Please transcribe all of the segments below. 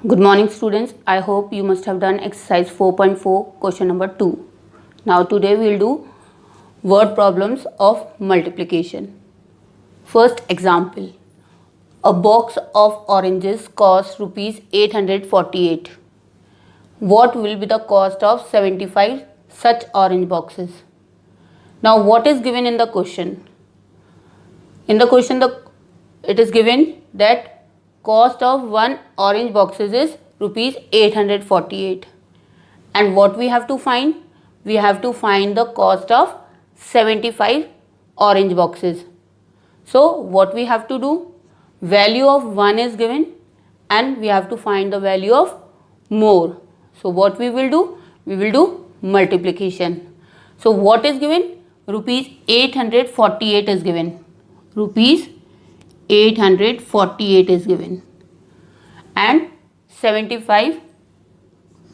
Good morning students. I hope you must have done exercise 4.4 question number 2. Now today we will do word problems of multiplication. First example. A box of oranges costs rupees 848. What will be the cost of 75 such orange boxes? Now what is given in the question? In the question it is given that cost of one orange boxes is rupees 848, and what we have to find? We have to find the cost of 75 orange boxes. So what we have to do? Value of 1 is given and we have to find the value of more. So what we will do? We will do multiplication. So what is given? Rupees 848 is given. Rupees 848 is given and 75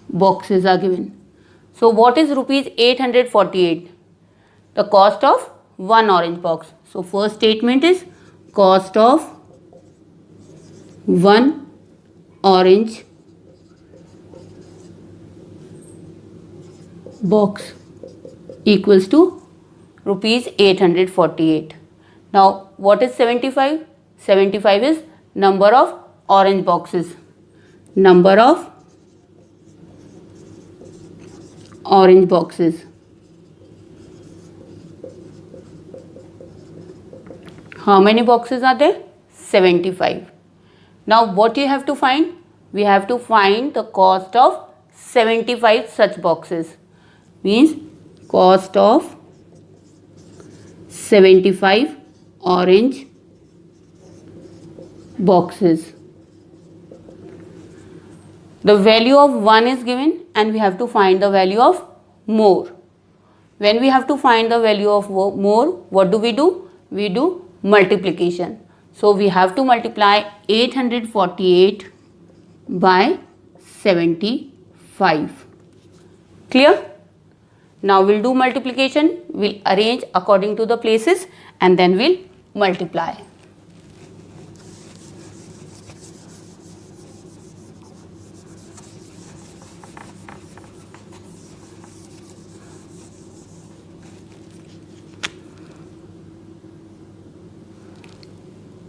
boxes are given. So what is rupees 848? The cost of one orange box. So first statement is cost of one orange box equals to rupees 848. Now what is 75? 75 is number of orange boxes. Number of orange boxes. How many boxes are there? 75. Now what you have to find? We have to find the cost of 75 such boxes. Means cost of 75 orange boxes. The value of 1 is given and we have to find the value of more. When we have to find the value of more, what do? We do multiplication. So we have to multiply 848 by 75. Clear? Now we'll do multiplication. We'll arrange according to the places and then we'll multiply.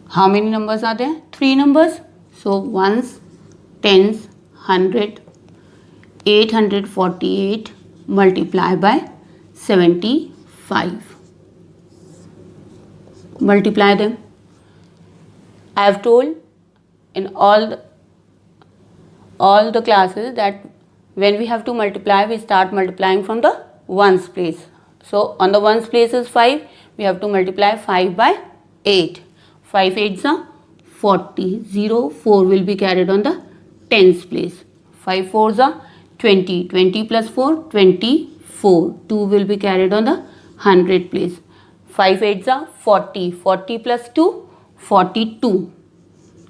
How many numbers are there? 3 numbers. So ones, tens, 100, 848 multiply by 75. Multiply them. I have told in all the classes that when we have to multiply, we start multiplying from the ones place. So on the ones place is 5. We have to multiply 5 by 8. 5 8s are 40. 0, 4 will be carried on the tens place. 5 4s are 20. 20 plus 4, 24. 2 will be carried on the 100 place. 5 8s are 40. 40 plus 2, 42.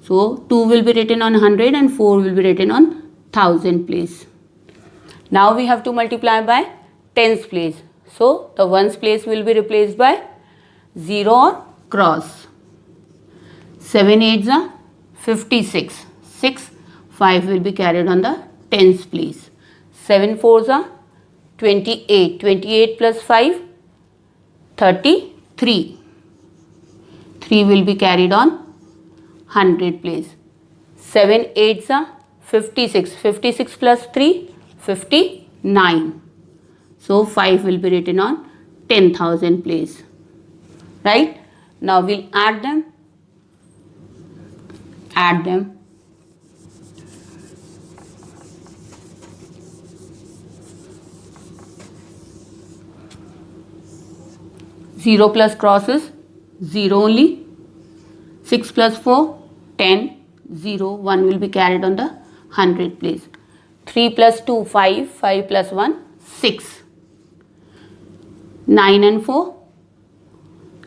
So 2 will be written on 100 and 4 will be written on 1000 place. Now we have to multiply by tens place. So the ones place will be replaced by 0 or cross. 7 8s are 56. 6, 5 will be carried on the tens place. 7 4s are 28. 28 plus 5, 33. 3 will be carried on 100 place. 7 8s are 56. 56 plus 3, 59. So 5 will be written on 10,000 place. Right? Now we'll add them. Add them. Zero plus crosses 0 only. 6 plus 4, 10. 0, 1 will be carried on the 100 place. 3 plus 2, 5. 5 plus 1, 6. 9 and 4,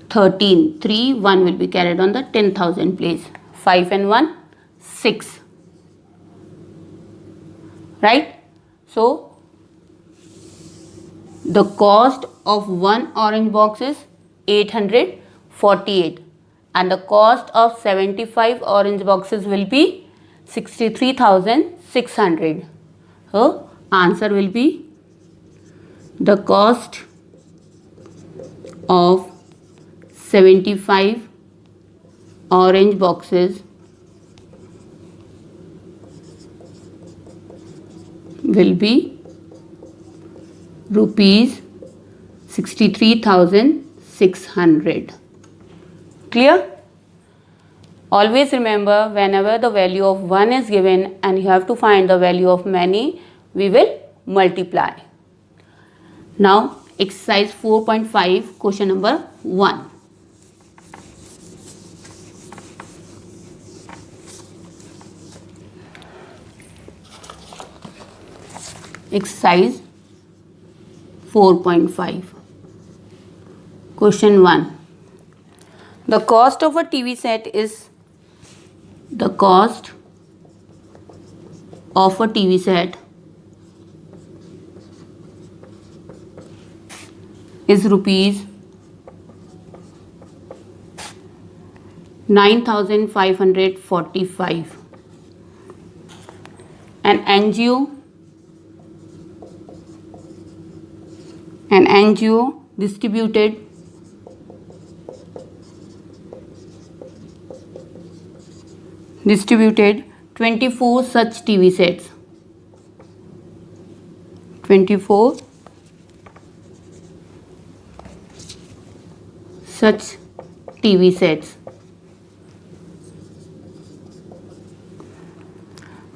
13. 3, 1 will be carried on the 10,000 place. 5 and 1, 6. Right? So the cost of one orange box is 848 and the cost of 75 orange boxes will be 63,600. So answer will be the cost of 75 orange boxes will be rupees 63,600. Clear? Always remember, whenever the value of 1 is given and you have to find the value of many, we will multiply. Now exercise 4.5, question number 1. Exercise 4.5. Question 1. The cost of a TV set is rupees 9,545. An NGO distributed 24 such TV sets. 24 such TV sets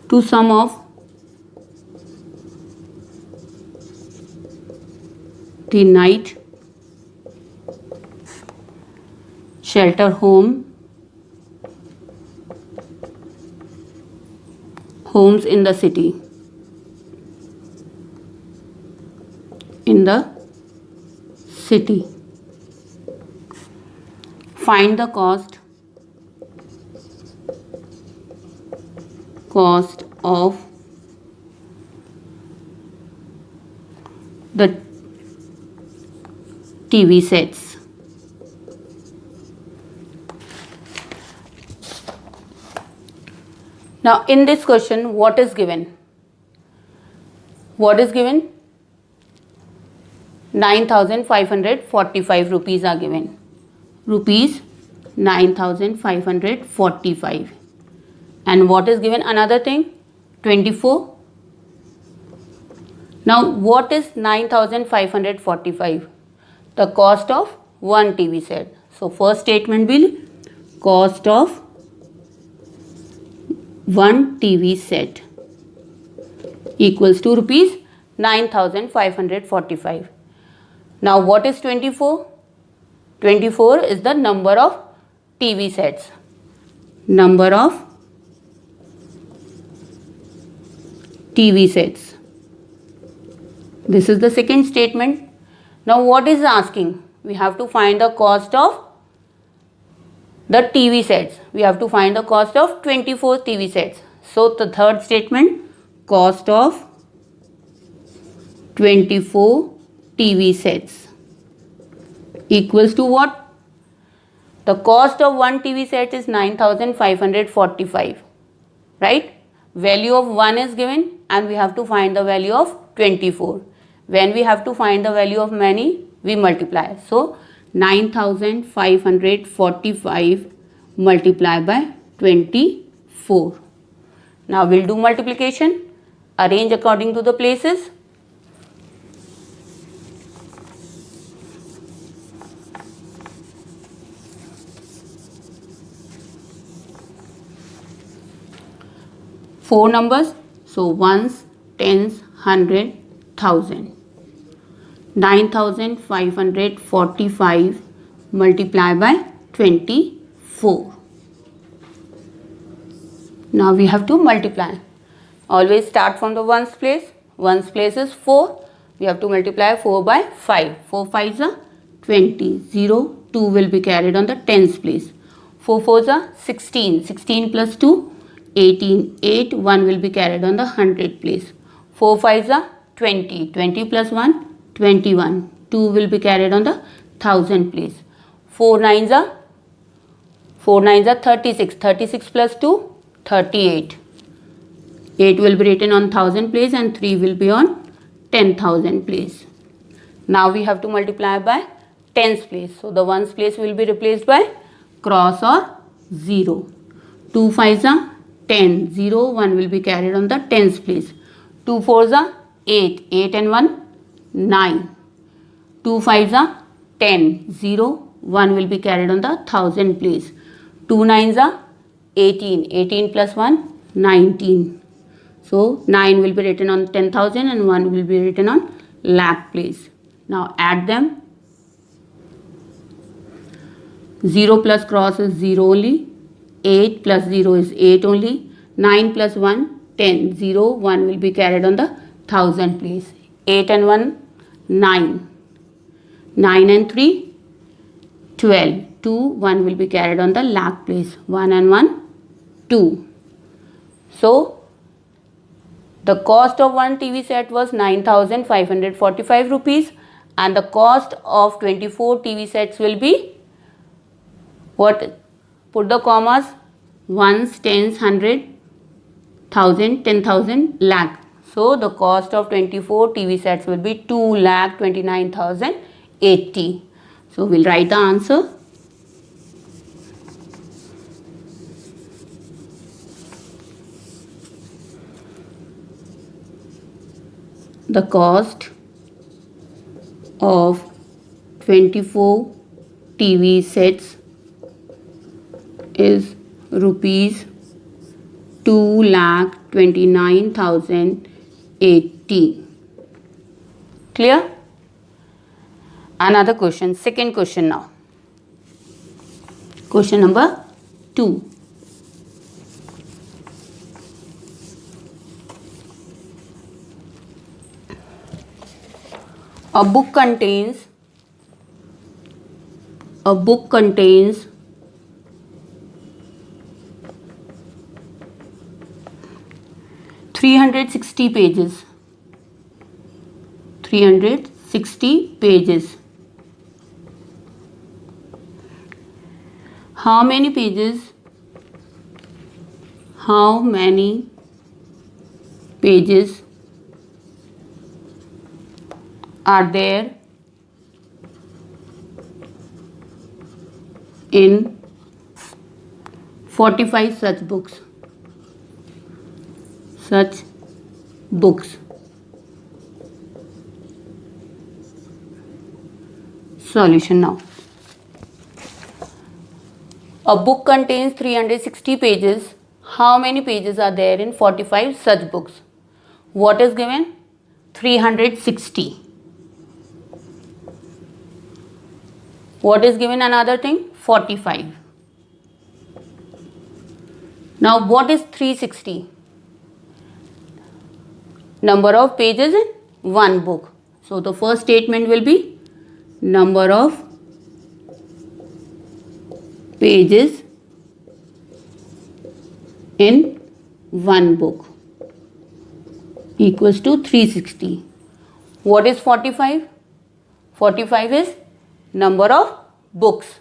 to some of the night shelter homes in the city. Find the cost of the TV sets. Now in this question, what is given? 9,545 rupees are given. Rupees 9,545. And what is given? Another thing, 24. Now what is 9,545? The cost of one TV set. So first statement will cost of one TV set equals to rupees 9,545. Now what is 24? 24 is the number of TV sets. Number of TV sets. This is the second statement. Now what is asking? We have to find the cost of the TV sets. We have to find the cost of 24 TV sets. So the third statement, cost of 24 TV sets equals to what? The cost of one TV set is 9,545, right? Value of 1 is given and we have to find the value of 24. When we have to find the value of many, we multiply. So 9,545 multiplied by 24. Now we'll do multiplication. Arrange according to the places. Four numbers, so ones, tens, 100, 1000. 9,545 multiplied by 24. Now we have to multiply. Always start from the ones place. Ones place is 4. We have to multiply 4 by 5. 4 5s are 20. 0, 2 will be carried on the tens place. 4 4s are 16. 16 plus 2, 18. 8, 1 will be carried on the 100 place. 4 5s are 20. 20 plus 1, 21. 2 will be carried on the 1000 place. 4 9s are 36. 36 plus 2, 38. 8 will be written on 1000 place and 3 will be on 10,000 place. Now we have to multiply by tens place. So the ones place will be replaced by cross or 0. 2 5s are 10. 0, 1 will be carried on the tens place. 2 4s are 8. 8 and 1, 9. 2 5s are 10. 0, 1 will be carried on the 1000 place. 2 9s are 18. 18 plus 1, 19. So 9 will be written on 10,000 and 1 will be written on lakh place. Now add them. 0 plus cross is 0 only. 8 plus 0 is 8 only. 9 plus 1, 10. 0, 1 will be carried on the 1000 place. 8 and 1, 9. 9 and 3, 12. 2, 1 will be carried on the lakh place. 1 and 1, 2. So the cost of one TV set was 9,545 rupees and the cost of 24 TV sets will be what? Put the commas, ones, tens, 100, 1000, 10,000, lakh. So the cost of 24 TV sets will be 2,29,080. So we'll write the answer. The cost of 24 TV sets is rupees 2,29,080. Clear? Another question, second question now. Question number 2. A book contains 360 pages. 360 pages. How many pages are there in 45 such books? Solution now. A book contains 360 pages. How many pages are there in 45 such books? What is given? 360. What is given another thing? 45. Now what is 360? Number of pages in one book. So the first statement will be number of pages in one book equals to 360. What is 45? 45 is number of books.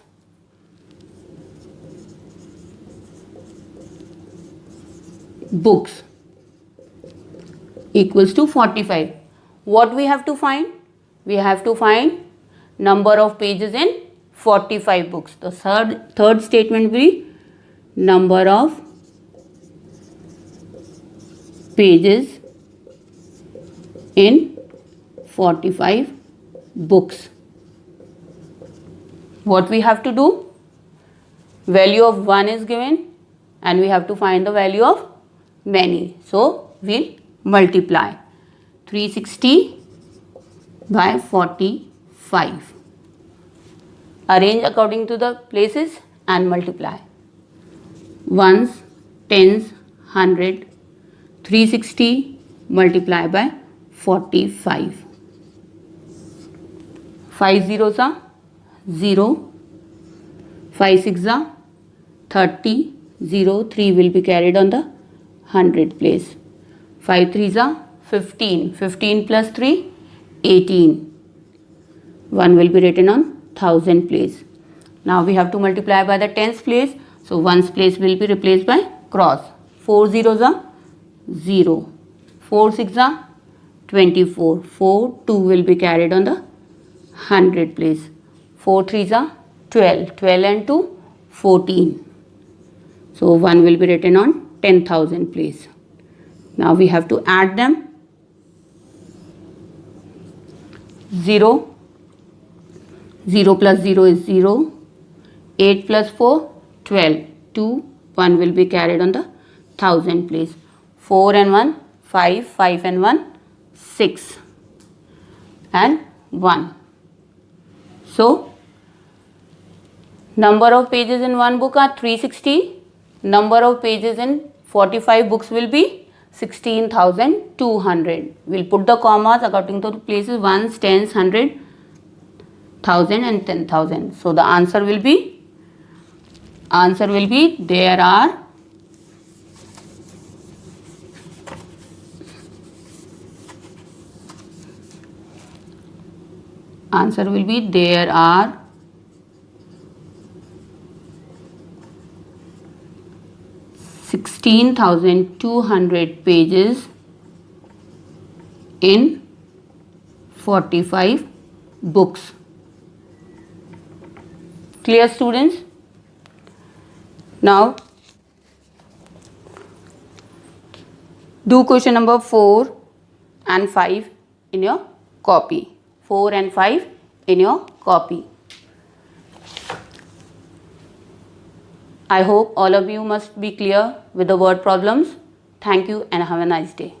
Books equals to 45. What we have to find? We have to find number of pages in 45 books. The third statement will be number of pages in 45 books. What we have to do? Value of 1 is given and we have to find the value of many. So we'll multiply 360 by 45. Arrange according to the places and multiply. Ones, tens, 100, 360 multiply by 45. 5 zeros are 0, 5 6 are 30, 0, 3 will be carried on the 100 place. 5 3s are 15, 15 plus 3, 18. 1 will be written on 1000 place. Now we have to multiply by the tens place. So ones place will be replaced by cross. 4 zeros are 0. 4 6 are 24. 4, 2 will be carried on the 100 place. 4 3s are 12. 12 and 2, 14. So 1 will be written on 10,000 place. Now we have to add them. 0. 0 plus 0 is 0. 8 plus 4, 12. 2, 1 will be carried on the 1000 place. 4 and 1, 5. 5 and 1, 6. And 1. So, number of pages in one book are 360. Number of pages in 45 books will be 16,200. We'll put the commas according to the places, ones, tens, 100, 1000 and 10,000. So the answer will be there are 16,200 pages in 45 books. Clear, students? Now do question number 4 and 5 in your copy. 4 and 5 in your copy. I hope all of you must be clear with the word problems. Thank you and have a nice day.